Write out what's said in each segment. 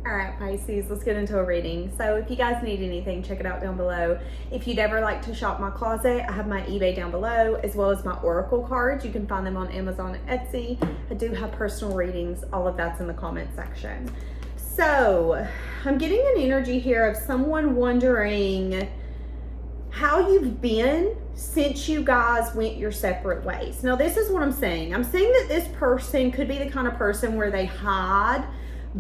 All right, Pisces, let's get into a reading. So if you guys need anything, check it out down below. If you'd ever like to shop my closet, I have my eBay down below, as well as my Oracle cards. You can find them on Amazon and Etsy. I do have personal readings. All of that's in the comment section. So I'm getting an energy here of someone wondering how you've been since you guys went your separate ways. Now, this is what I'm saying. I'm saying that this person could be the kind of person where they hide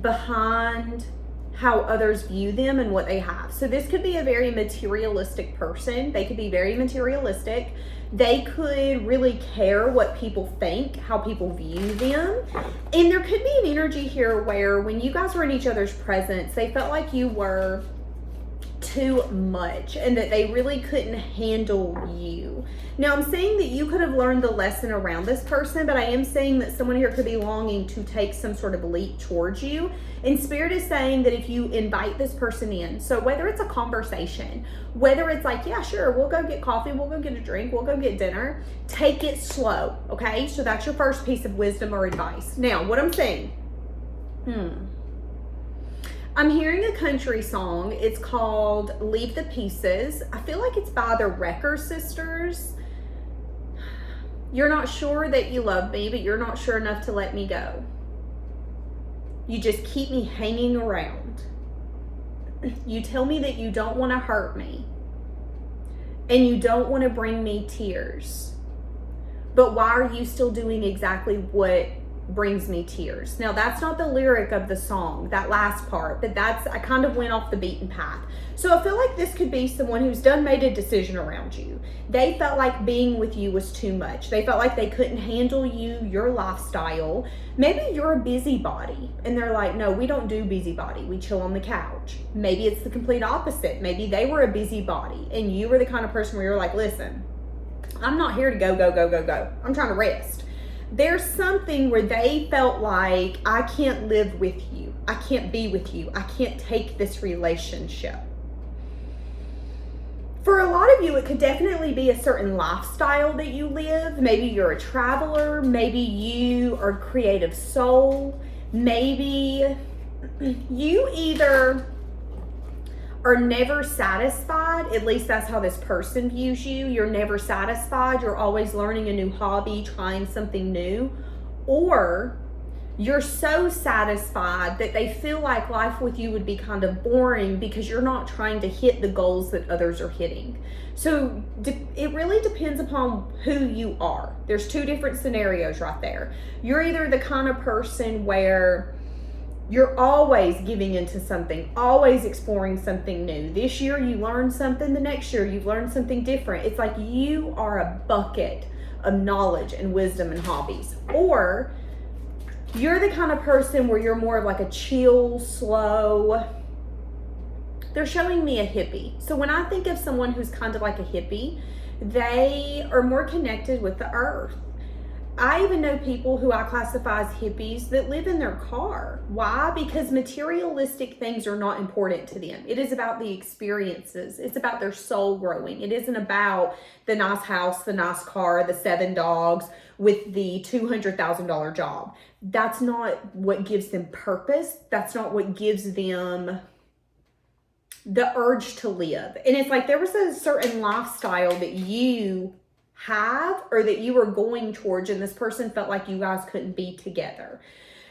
behind how others view them and what they have. So this could be a very materialistic person. They could be very materialistic. They could really care what people think, how people view them. And there could be an energy here where when you guys were in each other's presence, they felt like you were too much and that they really couldn't handle you. Now, I'm saying that you could have learned the lesson around this person, but I am saying that someone here could be longing to take some sort of leap towards you. And Spirit is saying that if you invite this person in, so whether it's a conversation, whether it's like, yeah, sure, we'll go get coffee, we'll go get a drink, we'll go get dinner, take it slow, okay? So that's your first piece of wisdom or advice. Now, what I'm saying, I'm hearing a country song. It's called Leave the Pieces. I feel like it's by the Wrecker Sisters. You're not sure that you love me, but you're not sure enough to let me go. You just keep me hanging around. You tell me that you don't want to hurt me and you don't want to bring me tears. But why are you still doing exactly what brings me tears? Now, that's not the lyric of the song, that last part, but I kind of went off the beaten path. So I feel like this could be someone who's made a decision around you. They felt like being with you was too much. They felt like they couldn't handle you, your lifestyle. Maybe you're a busybody and they're like, no, we don't do busybody. We chill on the couch. Maybe it's the complete opposite. Maybe they were a busybody and you were the kind of person where you're like, listen, I'm not here to go. I'm trying to rest. There's something where they felt like, I can't live with you. I can't be with you. I can't take this relationship. For a lot of you, it could definitely be a certain lifestyle that you live. Maybe you're a traveler. Maybe you are a creative soul. Maybe you either are never satisfied. At least that's how this person views you. You're never satisfied. You're always learning a new hobby, trying something new. Or you're so satisfied that they feel like life with you would be kind of boring because you're not trying to hit the goals that others are hitting. So it really depends upon who you are. There's two different scenarios right there. You're either the kind of person where you're always giving into something, always exploring something new. This year you learned something, the next year you've learned something different. It's like you are a bucket of knowledge and wisdom and hobbies. Or you're the kind of person where you're more of like a chill, slow. They're showing me a hippie. So when I think of someone who's kind of like a hippie, they are more connected with the earth. I even know people who I classify as hippies that live in their car. Why? Because materialistic things are not important to them. It is about the experiences. It's about their soul growing. It isn't about the nice house, the nice car, the 7 dogs with the $200,000 job. That's not what gives them purpose. That's not what gives them the urge to live. And it's like there was a certain lifestyle that you have or that you were going towards and this person felt like you guys couldn't be together.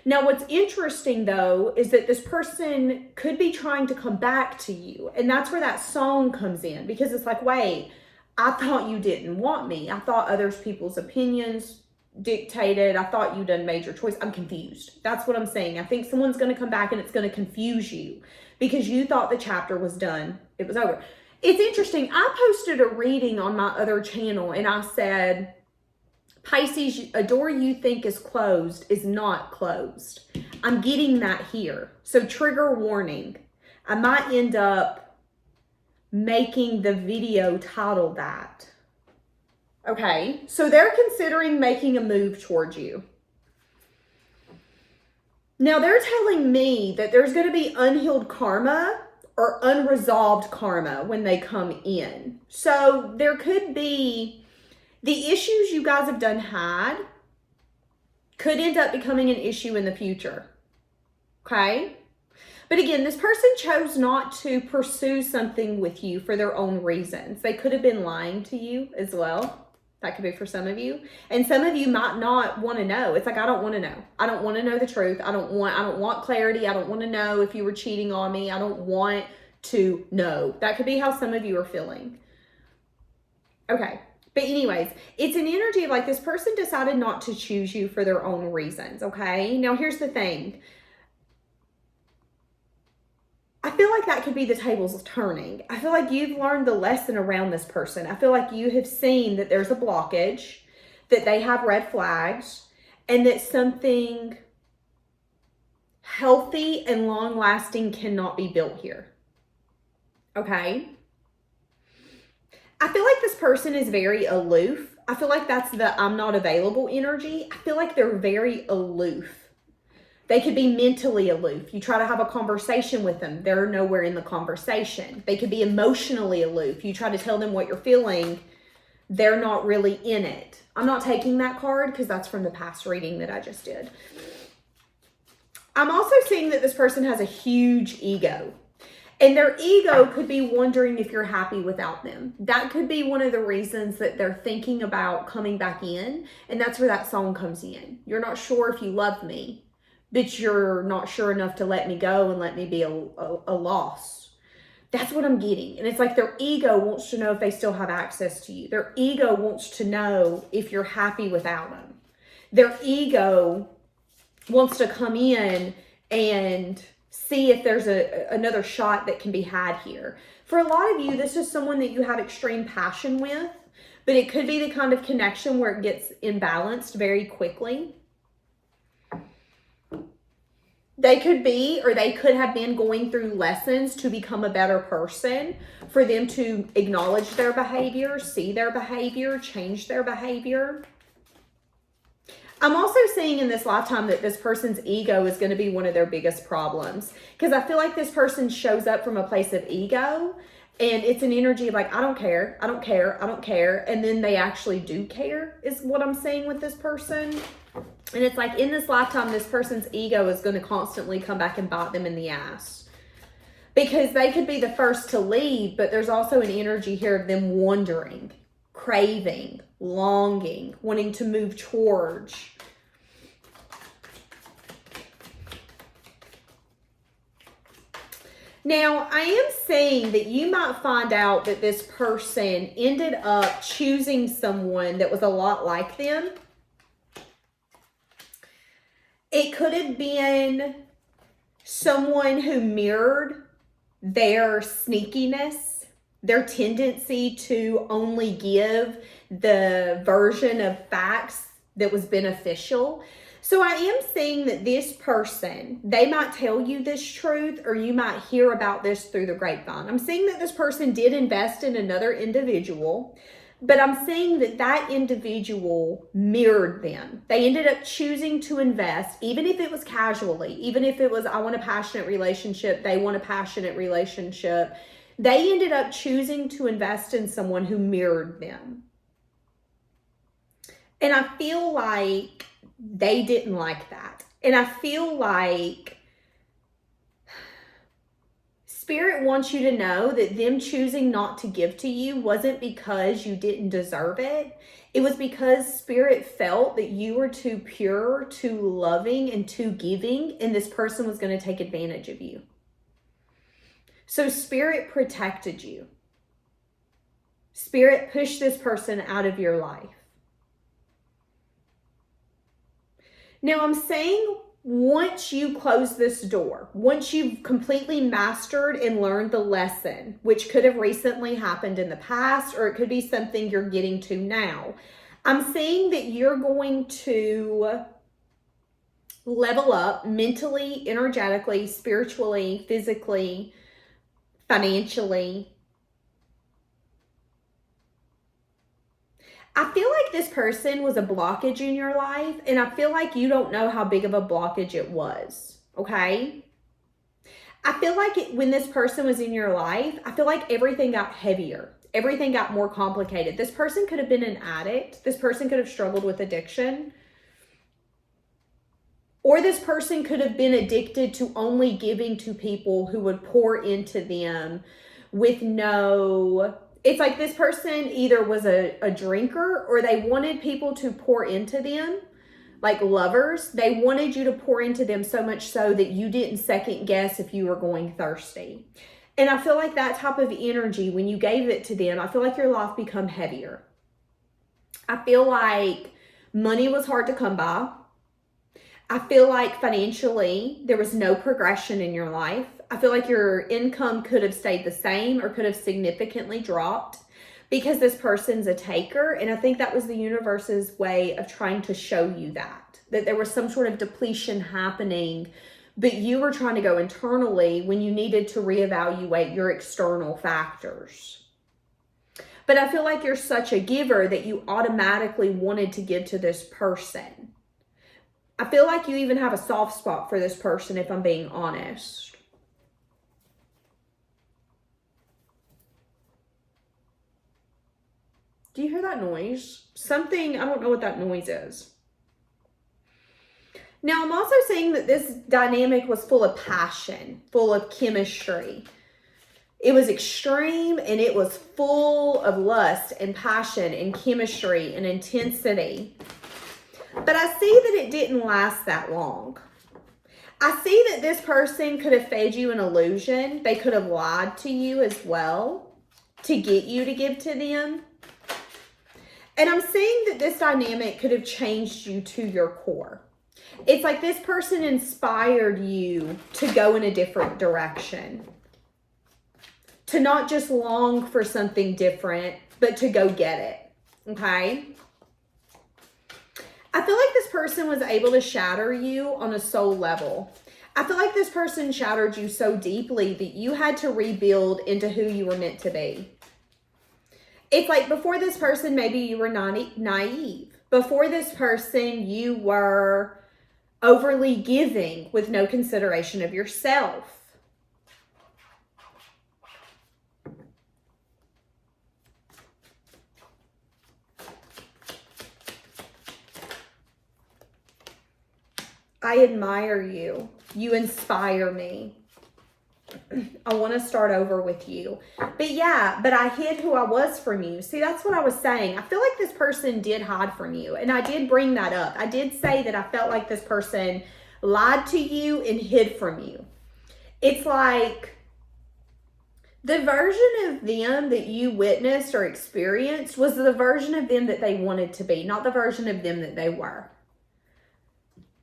Now, what's interesting though is that this person could be trying to come back to you, and that's where that song comes in, because it's like, wait, I thought you didn't want me. I thought others people's opinions dictated. I thought you done made your choice. I'm confused. That's what I'm saying. I think someone's going to come back and it's going to confuse you because you thought the chapter was done. It was over. It's interesting. I posted a reading on my other channel and I said, Pisces, a door you think is closed is not closed. I'm getting that here. So trigger warning. I might end up making the video title that. Okay, so they're considering making a move towards you. Now they're telling me that there's going to be unhealed karma or unresolved karma when they come in. So there could be the issues you guys have had could end up becoming an issue in the future. Okay? But again, this person chose not to pursue something with you for their own reasons. They could have been lying to you as well. That could be for some of you. And some of you might not want to know. It's like, I don't want to know. I don't want to know the truth. I don't want clarity. I don't want to know if you were cheating on me. I don't want to know. That could be how some of you are feeling. Okay. But anyways, it's an energy of like this person decided not to choose you for their own reasons. Okay. Now here's the thing. I feel like that could be the tables turning. I feel like you've learned the lesson around this person. I feel like you have seen that there's a blockage, that they have red flags, and that something healthy and long-lasting cannot be built here. Okay? I feel like this person is very aloof. I feel like that's the I'm not available energy. I feel like they're very aloof. They could be mentally aloof. You try to have a conversation with them, they're nowhere in the conversation. They could be emotionally aloof. You try to tell them what you're feeling, they're not really in it. I'm not taking that card because that's from the past reading that I just did. I'm also seeing that this person has a huge ego. And their ego could be wondering if you're happy without them. That could be one of the reasons that they're thinking about coming back in. And that's where that song comes in. You're not sure if you love me, but you're not sure enough to let me go and let me be a loss. That's what I'm getting. And it's like their ego wants to know if they still have access to you. Their ego wants to know if you're happy without them. Their ego wants to come in and see if there's another shot that can be had here. For a lot of you, this is someone that you have extreme passion with, but it could be the kind of connection where it gets imbalanced very quickly. They could be, or they could have been going through lessons to become a better person, for them to acknowledge their behavior, see their behavior, change their behavior. I'm also seeing in this lifetime that this person's ego is going to be one of their biggest problems, because I feel like this person shows up from a place of ego, and it's an energy of like, I don't care, I don't care, I don't care. And then they actually do care is what I'm seeing with this person. And it's like in this lifetime, this person's ego is going to constantly come back and bite them in the ass, because they could be the first to leave, but there's also an energy here of them wondering, craving, longing, wanting to move towards. Now, I am saying that you might find out that this person ended up choosing someone that was a lot like them. It could have been someone who mirrored their sneakiness, their tendency to only give the version of facts that was beneficial. So I am saying that this person, they might tell you this truth, or you might hear about this through the grapevine. I'm saying that this person did invest in another individual, but I'm saying that that individual mirrored them. They ended up choosing to invest, even if it was casually, even if it was, I want a passionate relationship, they want a passionate relationship. They ended up choosing to invest in someone who mirrored them. And I feel like they didn't like that. And I feel like Spirit wants you to know that them choosing not to give to you wasn't because you didn't deserve it. It was because Spirit felt that you were too pure, too loving, and too giving, and this person was going to take advantage of you. So Spirit protected you. Spirit pushed this person out of your life. Now I'm saying, once you close this door, once you've completely mastered and learned the lesson, which could have recently happened in the past, or it could be something you're getting to now, I'm saying that you're going to level up mentally, energetically, spiritually, physically, financially. I feel like this person was a blockage in your life, and I feel like you don't know how big of a blockage it was, okay? I feel like when this person was in your life, I feel like everything got heavier. Everything got more complicated. This person could have been an addict. This person could have struggled with addiction. Or this person could have been addicted to only giving to people who would pour into them with no... It's like this person either was a drinker, or they wanted people to pour into them, like lovers. They wanted you to pour into them so much so that you didn't second guess if you were going thirsty. And I feel like that type of energy, when you gave it to them, I feel like your life become heavier. I feel like money was hard to come by. I feel like financially, there was no progression in your life. I feel like your income could have stayed the same or could have significantly dropped because this person's a taker. And I think that was the universe's way of trying to show you that there was some sort of depletion happening, but you were trying to go internally when you needed to reevaluate your external factors. But I feel like you're such a giver that you automatically wanted to give to this person. I feel like you even have a soft spot for this person, if I'm being honest. Do you hear that noise? Something, I don't know what that noise is. Now, I'm also saying that this dynamic was full of passion, full of chemistry. It was extreme, and it was full of lust and passion and chemistry and intensity. But I see that it didn't last that long. I see that this person could have fed you an illusion. They could have lied to you as well to get you to give to them. And I'm seeing that this dynamic could have changed you to your core. It's like this person inspired you to go in a different direction. To not just long for something different, but to go get it. Okay? I feel like this person was able to shatter you on a soul level. I feel like this person shattered you so deeply that you had to rebuild into who you were meant to be. It's like before this person, maybe you were naive. Before this person, you were overly giving with no consideration of yourself. I admire you. You inspire me. I want to start over with you. But I hid who I was from you. See, that's what I was saying. I feel like this person did hide from you. And I did bring that up. I did say that I felt like this person lied to you and hid from you. It's like the version of them that you witnessed or experienced was the version of them that they wanted to be, not the version of them that they were.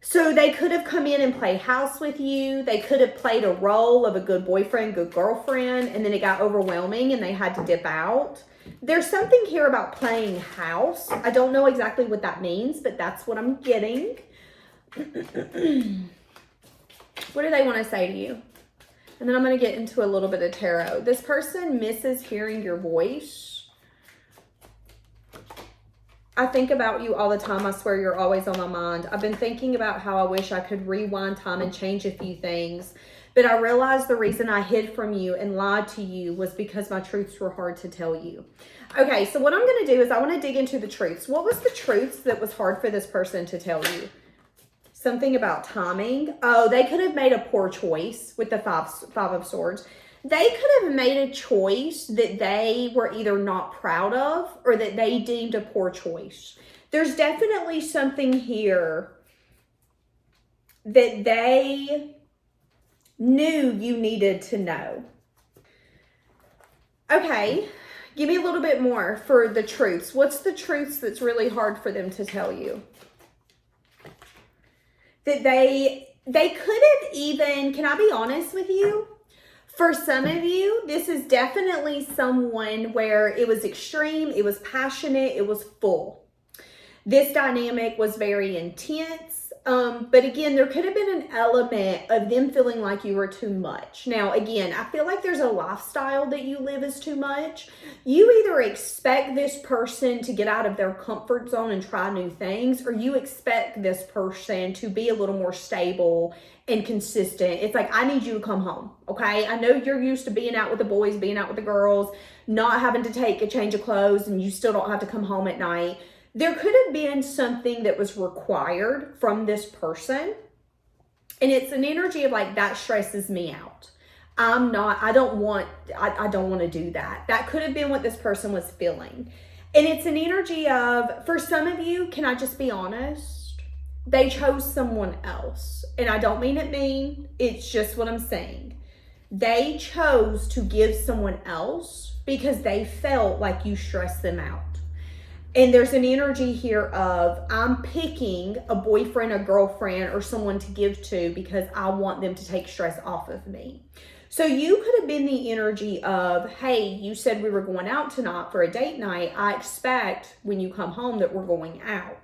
So they could have come in and played house with you. They could have played a role of a good boyfriend, good girlfriend, and then it got overwhelming and they had to dip out. There's something here about playing house. I don't know exactly what that means, but that's what I'm getting. What do they want to say to you? And then I'm going to get into a little bit of tarot. This person misses hearing your voice. I think about you all the time. I swear you're always on my mind. I've been thinking about how I wish I could rewind time and change a few things. But I realized the reason I hid from you and lied to you was because my truths were hard to tell you. Okay, so what I'm going to do is I want to dig into the truths. What was the truths that was hard for this person to tell you? Something about timing. Oh, they could have made a poor choice with the five of swords. They could have made a choice that they were either not proud of or that they deemed a poor choice. There's definitely something here that they knew you needed to know. Okay, give me a little bit more for the truths. What's the truths that's really hard for them to tell you? That they could have even, can I be honest with you? For some of you, this is definitely someone where it was extreme, it was passionate, it was full. This dynamic was very intense. But again, there could have been an element of them feeling like you were too much. Now, again, I feel like there's a lifestyle that you live is too much. You either expect this person to get out of their comfort zone and try new things, or you expect this person to be a little more stable and consistent. It's like, I need you to come home, okay? I know you're used to being out with the boys, being out with the girls, not having to take a change of clothes, and you still don't have to come home at night. There could have been something that was required from this person And it's an energy of like, that stresses me out. I don't want to do that. That could have been what this person was feeling. And it's an energy of, for some of you, can I just be honest? They chose someone else. And I don't mean it mean, it's just what I'm saying. They chose to give someone else because they felt like you stressed them out. And there's an energy here of, I'm picking a boyfriend, a girlfriend, or someone to give to because I want them to take stress off of me. So you could have been the energy of, hey, you said we were going out tonight for a date night. I expect when you come home that we're going out.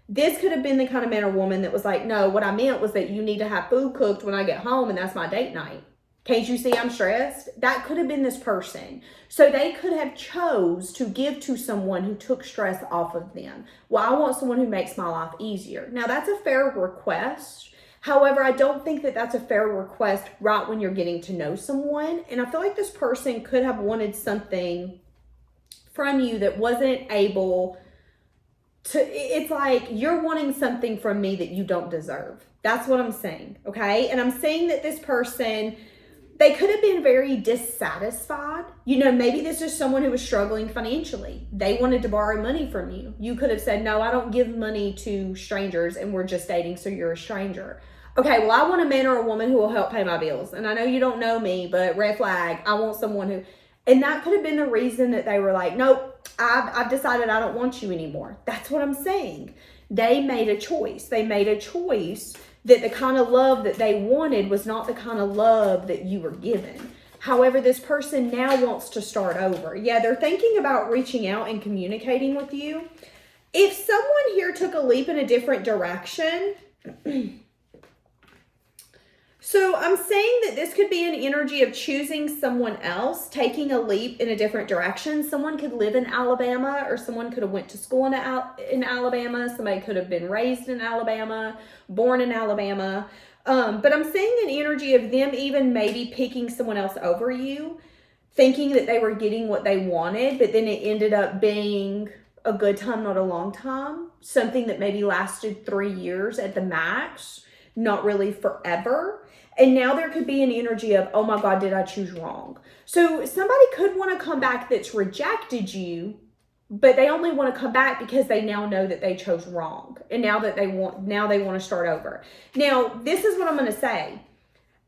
This could have been the kind of man or woman that was like, no, what I meant was that you need to have food cooked when I get home, and that's my date night. Can't you see I'm stressed? That could have been this person. So they could have chose to give to someone who took stress off of them. Well, I want someone who makes my life easier. Now, that's a fair request. However, I don't think that that's a fair request right when you're getting to know someone. And I feel like this person could have wanted something from you that wasn't able to, it's like you're wanting something from me that you don't deserve. That's what I'm saying, okay? And I'm saying that this person, they could have been very dissatisfied. You know, maybe this is someone who was struggling financially. They wanted to borrow money from you. You could have said, no, I don't give money to strangers and we're just dating, so you're a stranger. Okay, well, I want a man or a woman who will help pay my bills. And I know you don't know me, but red flag, I want someone who, and that could have been the reason that they were like, nope, I've decided I don't want you anymore. That's what I'm saying. They made a choice. They made a choice that the kind of love that they wanted was not the kind of love that you were given. However, this person now wants to start over. Yeah, they're thinking about reaching out and communicating with you. If someone here took a leap in a different direction, so I'm saying that this could be an energy of choosing someone else, taking a leap in a different direction. Someone could live in Alabama, or someone could have went to school in Alabama. Somebody could have been raised in Alabama, born in Alabama. But I'm saying an energy of them even maybe picking someone else over you, thinking that they were getting what they wanted, but then it ended up being a good time, not a long time. Something that maybe lasted 3 years at the max, not really forever. And now there could be an energy of, oh my God, did I choose wrong? So somebody could want to come back that's rejected you, but they only want to come back because they now know that they chose wrong. And now they want to start over. Now, this is what I'm going to say.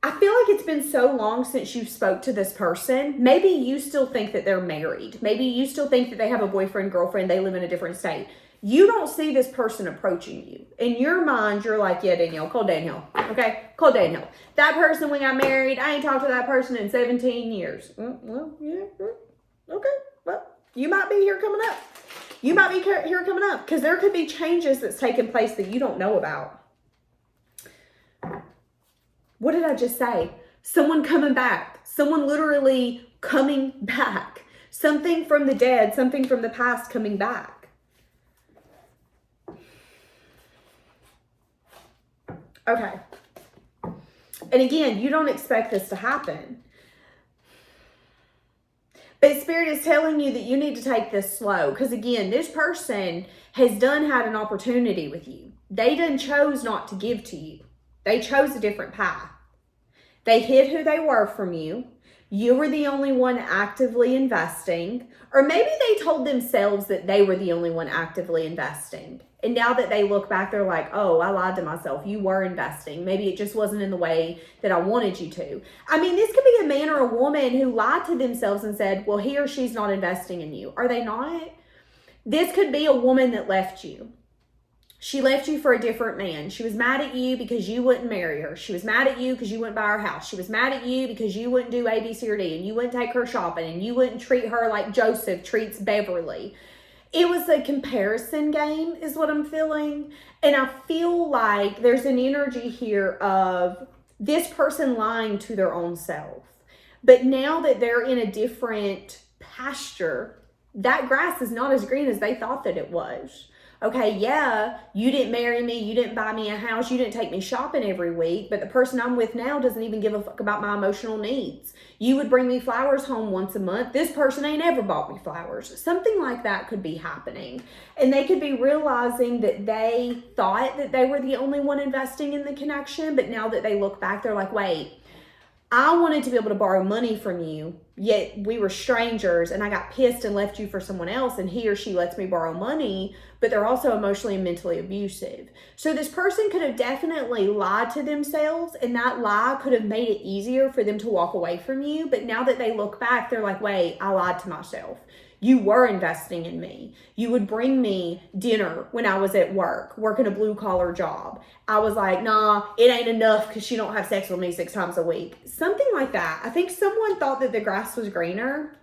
I feel like it's been so long since you spoke to this person. Maybe you still think that they're married. Maybe you still think that they have a boyfriend, girlfriend, they live in a different state. You don't see this person approaching you. In your mind, you're like, yeah, Danielle, call Danielle. Okay, call Danielle. That person, when I got married, I ain't talked to that person in 17 years. Well, yeah, okay. Well, you might be here coming up. You might be here coming up because there could be changes that's taking place that you don't know about. What did I just say? Someone coming back. Someone literally coming back. Something from the dead, something from the past coming back. Okay. And again, you don't expect this to happen. But Spirit is telling you that you need to take this slow. Because again, this person has had an opportunity with you. They done chose not to give to you. They chose a different path. They hid who they were from you. You were the only one actively investing. Or maybe they told themselves that they were the only one actively investing. And now that they look back, they're like, oh, I lied to myself. You were investing. Maybe it just wasn't in the way that I wanted you to. I mean, this could be a man or a woman who lied to themselves and said, well, he or she's not investing in you. Are they not? This could be a woman that left you. She left you for a different man. She was mad at you because you wouldn't marry her. She was mad at you because you wouldn't buy her house. She was mad at you because you wouldn't do A, B, C, or D, and you wouldn't take her shopping, and you wouldn't treat her like Joseph treats Beverly. It was a comparison game is what I'm feeling. And I feel like there's an energy here of this person lying to their own self. But now that they're in a different pasture, that grass is not as green as they thought that it was. Okay, yeah, you didn't marry me, you didn't buy me a house, you didn't take me shopping every week, but the person I'm with now doesn't even give a fuck about my emotional needs. You would bring me flowers home once a month. This person ain't ever bought me flowers. Something like that could be happening. And they could be realizing that they thought that they were the only one investing in the connection, but now that they look back, they're like, wait, I wanted to be able to borrow money from you, yet we were strangers and I got pissed and left you for someone else, and he or she lets me borrow money, but they're also emotionally and mentally abusive. So this person could have definitely lied to themselves, and that lie could have made it easier for them to walk away from you. But now that they look back, they're like, wait, I lied to myself. You were investing in me. You would bring me dinner when I was at work, working a blue collar job. I was like, nah, it ain't enough because she don't have sex with me 6 times a week. Something like that. I think someone thought that the grass was greener,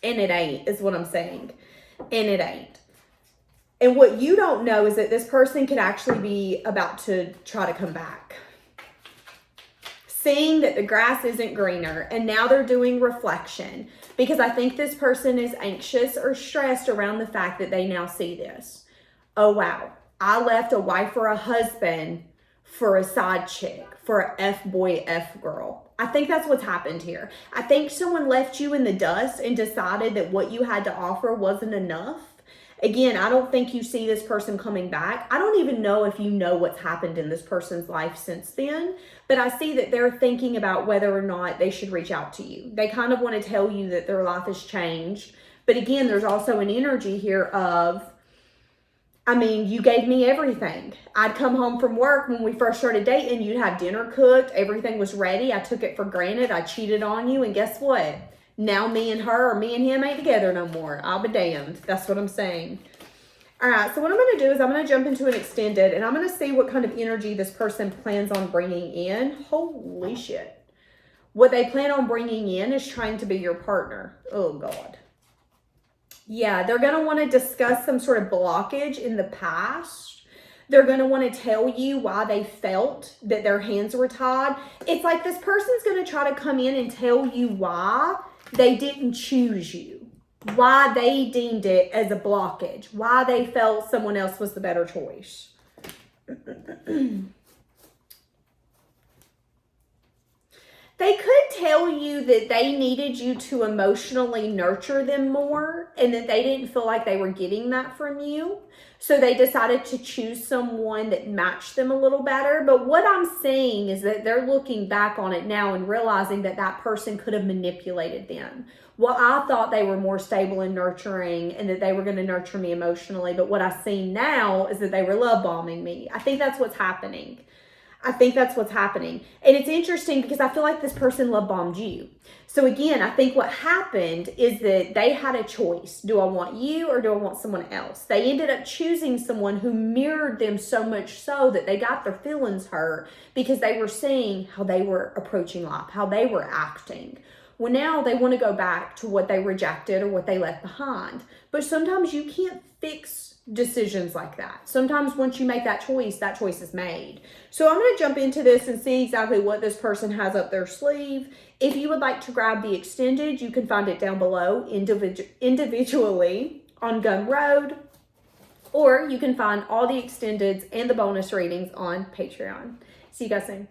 and it ain't, is what I'm saying. And it ain't. And what you don't know is that this person could actually be about to try to come back. Seeing that the grass isn't greener, and now they're doing reflection, because I think this person is anxious or stressed around the fact that they now see this. Oh, wow. I left a wife or a husband for a side chick, for a F-boy, F-girl. I think that's what's happened here. I think someone left you in the dust and decided that what you had to offer wasn't enough. Again, I don't think you see this person coming back. I don't even know if you know what's happened in this person's life since then, but I see that they're thinking about whether or not they should reach out to you. They kind of want to tell you that their life has changed. But again, there's also an energy here of, I mean, you gave me everything. I'd come home from work when we first started dating. You'd have dinner cooked. Everything was ready. I took it for granted. I cheated on you. And guess what? Now me and her, or me and him, ain't together no more. I'll be damned. That's what I'm saying. All right, so what I'm going to do is I'm going to jump into an extended, and I'm going to see what kind of energy this person plans on bringing in. Holy shit. What they plan on bringing in is trying to be your partner. Oh, God. Yeah, they're going to want to discuss some sort of blockage in the past. They're going to want to tell you why they felt that their hands were tied. It's like this person's going to try to come in and tell you why they didn't choose you, why they deemed it as a blockage, why they felt someone else was the better choice. They could tell you that they needed you to emotionally nurture them more and that they didn't feel like they were getting that from you. So they decided to choose someone that matched them a little better. But what I'm saying is that they're looking back on it now and realizing that that person could have manipulated them. Well, I thought they were more stable and nurturing and that they were going to nurture me emotionally. But what I see now is that they were love bombing me. I think that's what's happening. And it's interesting because I feel like this person love bombed you. So again, I think what happened is that they had a choice. Do I want you or do I want someone else? They ended up choosing someone who mirrored them so much so that they got their feelings hurt because they were seeing how they were approaching life, how they were acting. Well, now they want to go back to what they rejected or what they left behind. But sometimes you can't fix decisions like that. Sometimes once you make that choice is made. So I'm going to jump into this and see exactly what this person has up their sleeve. If you would like to grab the extended, you can find it down below individually on Gumroad, or you can find all the extendeds and the bonus readings on Patreon. See you guys soon.